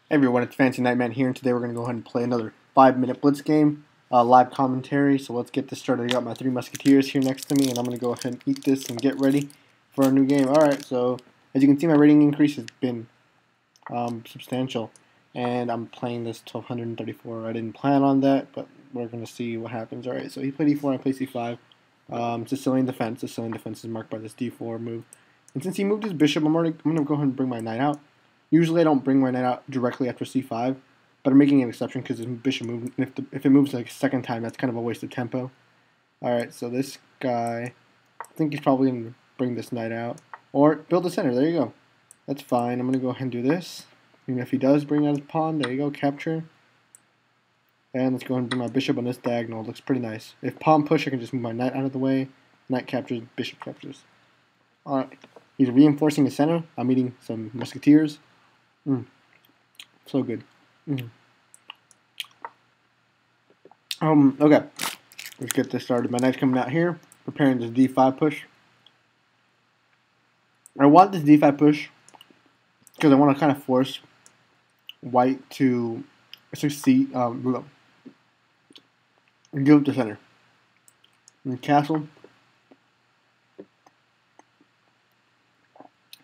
Hey everyone, it's Fancy Nightman here, and today we're going to go ahead and play another 5-minute Blitz game, live commentary. So let's get this started. I got my 3 Musketeers here next to me, and I'm going to go ahead and eat this and get ready for our new game. Alright, so as you can see, my rating increase has been substantial, and I'm playing this 1234. I didn't plan on that, but we're going to see what happens. Alright, so he played e4, I played c5. Sicilian defense. Sicilian defense is marked by this d4 move. And since he moved his bishop, I'm going to go ahead and bring my knight out. Usually I don't bring my knight out directly after c5, but I'm making an exception because his bishop moved. If it moves like a second time, that's kind of a waste of tempo. Alright, so this guy, I think he's probably going to bring this knight out. Or build a center, there you go. That's fine, I'm going to go ahead and do this. Even if he does bring out his pawn, there you go, capture. And let's go ahead and bring my bishop on this diagonal, it looks pretty nice. If pawn push, I can just move my knight out of the way. Knight captures, bishop captures. Alright, he's reinforcing the center. I'm eating some musketeers. So good. Okay. Let's get this started. My knight's coming out here, preparing this d5 push. I want this d5 push because I want to kind of force white to succeed, and give up the center. And castle.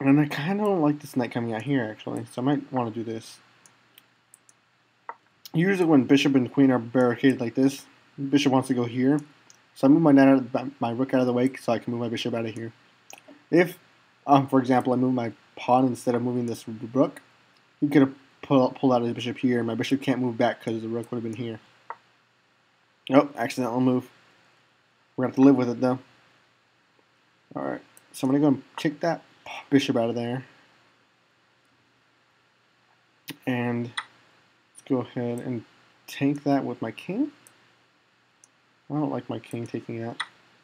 And I kind of don't like this knight coming out here, actually, so I might want to do this. Usually when bishop and queen are barricaded like this, bishop wants to go here. So I move my knight my rook out of the way so I can move my bishop out of here. If, for example, I move my pawn instead of moving this rook, he could have pulled out his bishop here. My bishop can't move back because the rook would have been here. Oh, accidental move. We're going to have to live with it, though. Alright, so I'm going to go and kick that bishop out of there. And let's go ahead and take that with my king. I don't like my king taking that.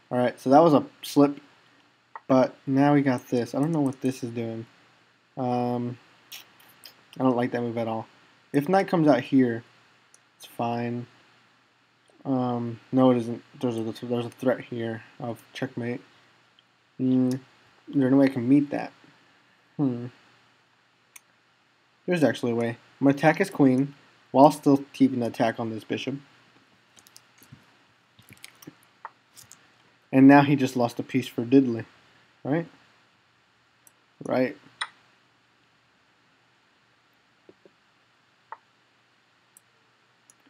Alright, so that was a slip. But now we got this. I don't know what this is doing. I don't like that move at all. If knight comes out here, it's fine. No, it isn't. There's a threat here of checkmate. There's no way I can meet that. There's actually a way. I'm going to attack his queen while still keeping the attack on this bishop. And now he just lost a piece for diddly. Right? Right.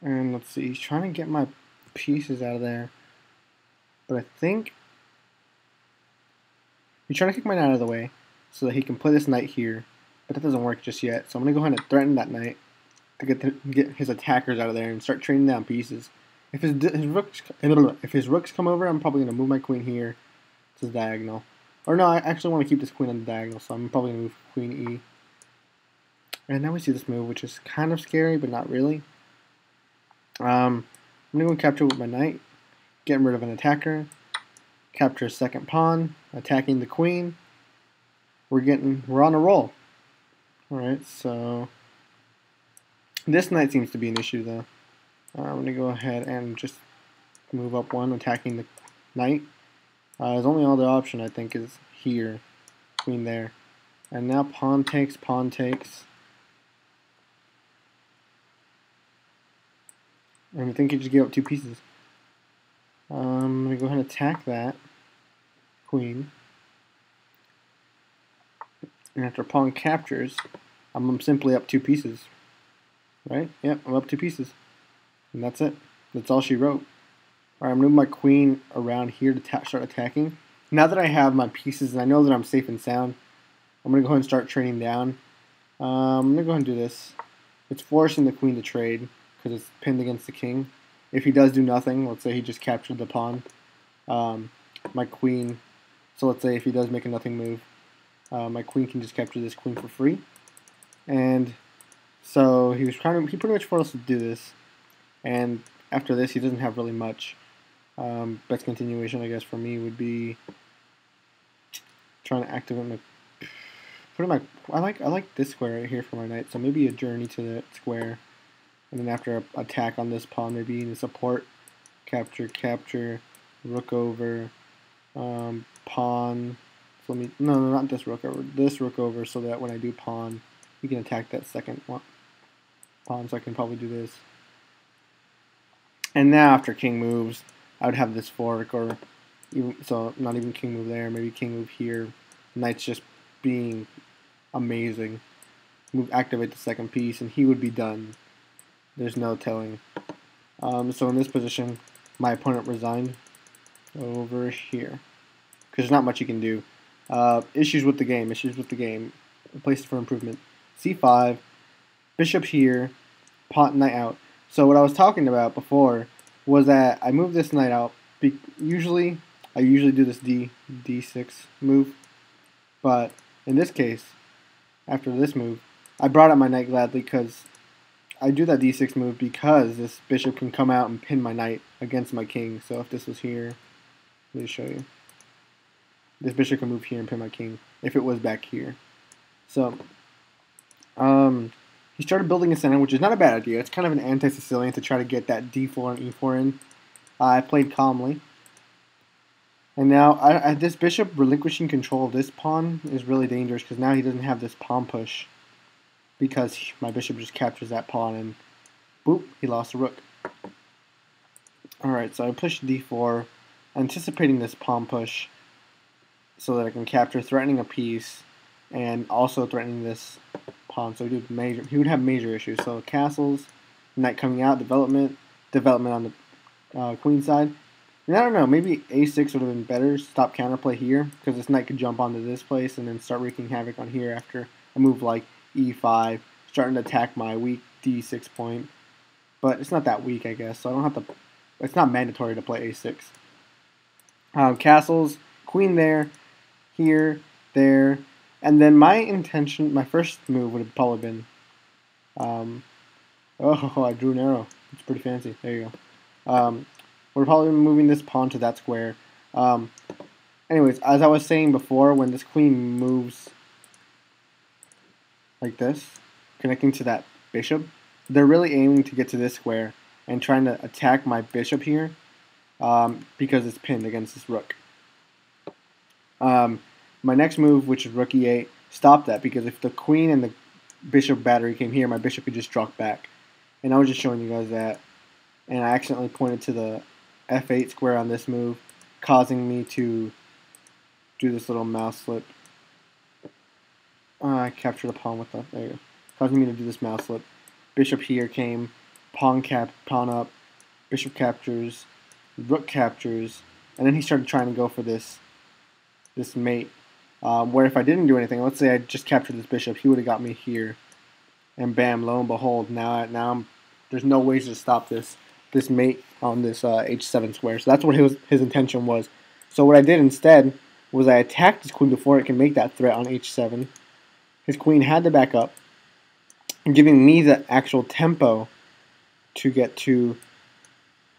And let's see, he's trying to get my pieces out of there. But I think he's trying to kick my knight out of the way so that he can play this knight here. But that doesn't work just yet. So I'm going to go ahead and threaten that knight to get his attackers out of there and start trading down pieces. If his rooks come over, I'm probably going to move my queen here to the diagonal. Or no, I actually want to keep this queen on the diagonal, so I'm probably going to move queen e. And now we see this move, which is kind of scary, but not really. I'm going to go capture with my knight, getting rid of an attacker, capture a second pawn, attacking the queen. We're on a roll. Alright, so this knight seems to be an issue though. I'm going to go ahead and just move up one, attacking the knight. His only other option I think is here, queen there. And now pawn takes, pawn takes. And I think he just gave up 2 pieces. I'm going to go ahead and attack that queen. And after pawn captures, I'm simply up 2 pieces. Right? Yep, I'm up 2 pieces. And that's it. That's all she wrote. Alright, I'm moving my queen around here to start attacking. Now that I have my pieces and I know that I'm safe and sound, I'm going to go ahead and start trading down. I'm going to go ahead and do this. It's forcing the queen to trade because it's pinned against the king. If he does do nothing, let's say he just captured the pawn, my queen, so let's say if he does make a nothing move, my queen can just capture this queen for free. And so he pretty much forced us to do this. And after this, he doesn't have really much. Best continuation, I guess, for me would be trying to activate I like this square right here for my knight, so maybe a journey to that square, and then after a attack on this pawn, maybe in support, capture, rook over, pawn. So no, not this rook over, so that when I do pawn, you can attack that second one. pawn, so I can probably do this. And now after king moves, I would have this fork, or even, so not even king move there, maybe king move here. Knight's just being amazing. Move, activate the second piece, and he would be done. There's no telling. So in this position, my opponent resigned over here, because there's not much you can do. Issues with the game. A place for improvement. C5, bishop here, pawn knight out. So what I was talking about before was that I moved this knight out. I usually do this D6 move, but in this case, after this move, I brought up my knight gladly because I do that D6 move because this bishop can come out and pin my knight against my king. So if this was here, let me show you. This bishop can move here and pin my king if it was back here. So he started building a center, which is not a bad idea. It's kind of an anti-Sicilian to try to get that D4 and E4 in. I played calmly. And now this bishop relinquishing control of this pawn is really dangerous because now he doesn't have this pawn push because my bishop just captures that pawn and boop, he lost a rook. Alright, so I pushed D4, anticipating this pawn push so that I can capture, threatening a piece and also threatening this pawn. So he would have major issues. So castles, knight coming out, development on the queen side. And I don't know, maybe a6 would have been better, stop counterplay here, because this knight could jump onto this place and then start wreaking havoc on here after a move like e5, starting to attack my weak d6 point. But it's not that weak, I guess, so I don't have to, it's not mandatory to play a6. Castles, queen there, here, there, and then my intention, my first move would have probably been, oh, I drew an arrow, it's pretty fancy, there you go. We're probably moving this pawn to that square. Anyways, as I was saying before, when this queen moves like this, connecting to that bishop, they're really aiming to get to this square and trying to attack my bishop here because it's pinned against this rook. My next move, which is rook e8, stopped that because if the queen and the bishop battery came here, my bishop could just drop back. And I was just showing you guys that. And I accidentally pointed to the f8 square on this move, causing me to do this little mouse slip. I captured a pawn with that. There you go. Causing me to do this mouse slip. Bishop here came, pawn up, bishop captures, rook captures, and then he started trying to go for this mate. Where if I didn't do anything, let's say I just captured this bishop, he would have got me here, and bam, lo and behold, now there's no ways to stop this mate on this h7 square. So that's what his intention was. So what I did instead was I attacked his queen before it can make that threat on h7. His queen had to back up, giving me the actual tempo to get to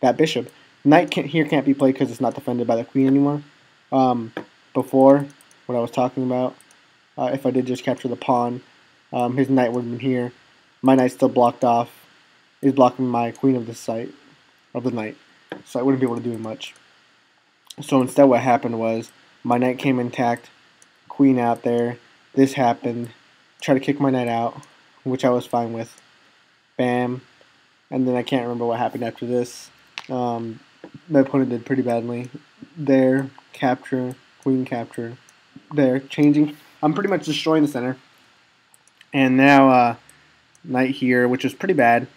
that bishop. Knight here can't be played because it's not defended by the queen anymore. Before, what I was talking about, if I did just capture the pawn, his knight would have been here. My knight's still blocked off. Is blocking my queen of the site of the knight, so I wouldn't be able to do much. So instead, what happened was my knight came intact, queen out there. This happened. Try to kick my knight out, which I was fine with. Bam, and then I can't remember what happened after this. My opponent did pretty badly. There, capture, queen capture. There, changing. I'm pretty much destroying the center. And now knight here, which was pretty bad.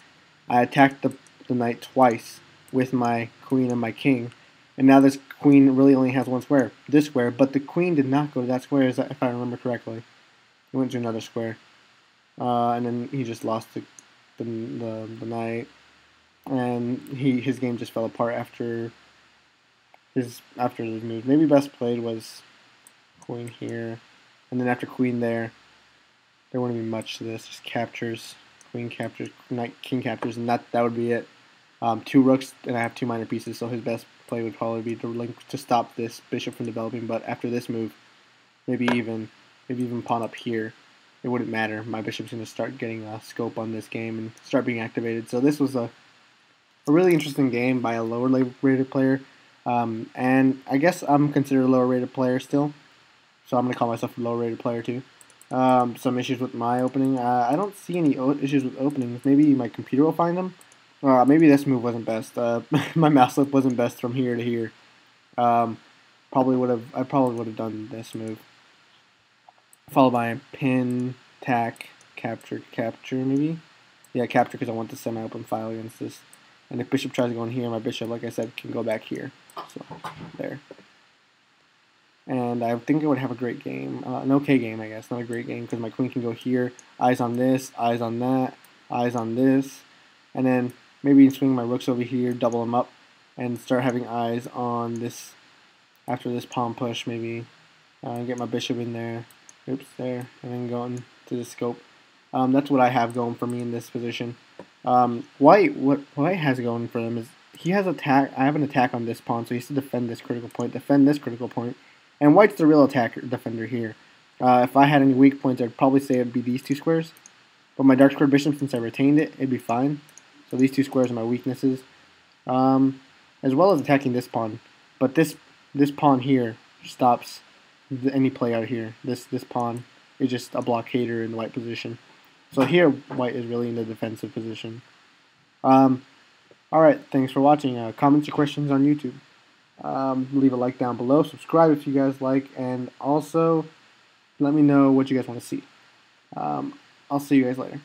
I attacked the knight twice with my queen and my king, and now this queen really only has one square, this square, but the queen did not go to that square, if I remember correctly. It went to another square, and then he just lost the knight, and his game just fell apart after his move. Maybe best played was queen here, and then after queen there wouldn't be much to this, just captures. Queen captures, knight, king captures, and that would be it. 2 rooks, and I have 2 minor pieces, so his best play would probably be to stop this bishop from developing. But after this move, maybe even pawn up here, it wouldn't matter. My bishop's going to start getting a scope on this game and start being activated. So this was a really interesting game by a lower rated player, and I guess I'm considered a lower rated player still, so I'm going to call myself a lower rated player too. some issues with my opening. I don't see any issues with openings. Maybe my computer will find them. Maybe this move wasn't best. My mouse slip wasn't best from here to here. Um, I probably would have done this move, followed by a pin, tack, capture, capture maybe. Yeah, capture because I want the semi-open file against this. And if bishop tries to go in here, my bishop, like I said, can go back here. So there. And I think I would have a great game, an okay game, I guess, not a great game because my queen can go here. Eyes on this, eyes on that, eyes on this, and then maybe swing my rooks over here, double them up, and start having eyes on this. After this pawn push, maybe get my bishop in there. Oops, there, and then go into the scope. That's what I have going for me in this position. What White has going for him is he has attack. I have an attack on this pawn, so he has to defend this critical point, and White's the real attacker defender here. If I had any weak points, I'd probably say it'd be these two squares. But my dark square bishop, since I retained it, it'd be fine. So these two squares are my weaknesses, as well as attacking this pawn. But this pawn here stops any play out here. This pawn is just a blockader in the white position. So here, white is really in the defensive position. Alright, thanks for watching. Comments or questions on YouTube. Leave a like down below. Subscribe if you guys like. And also, let me know what you guys want to see. I'll see you guys later.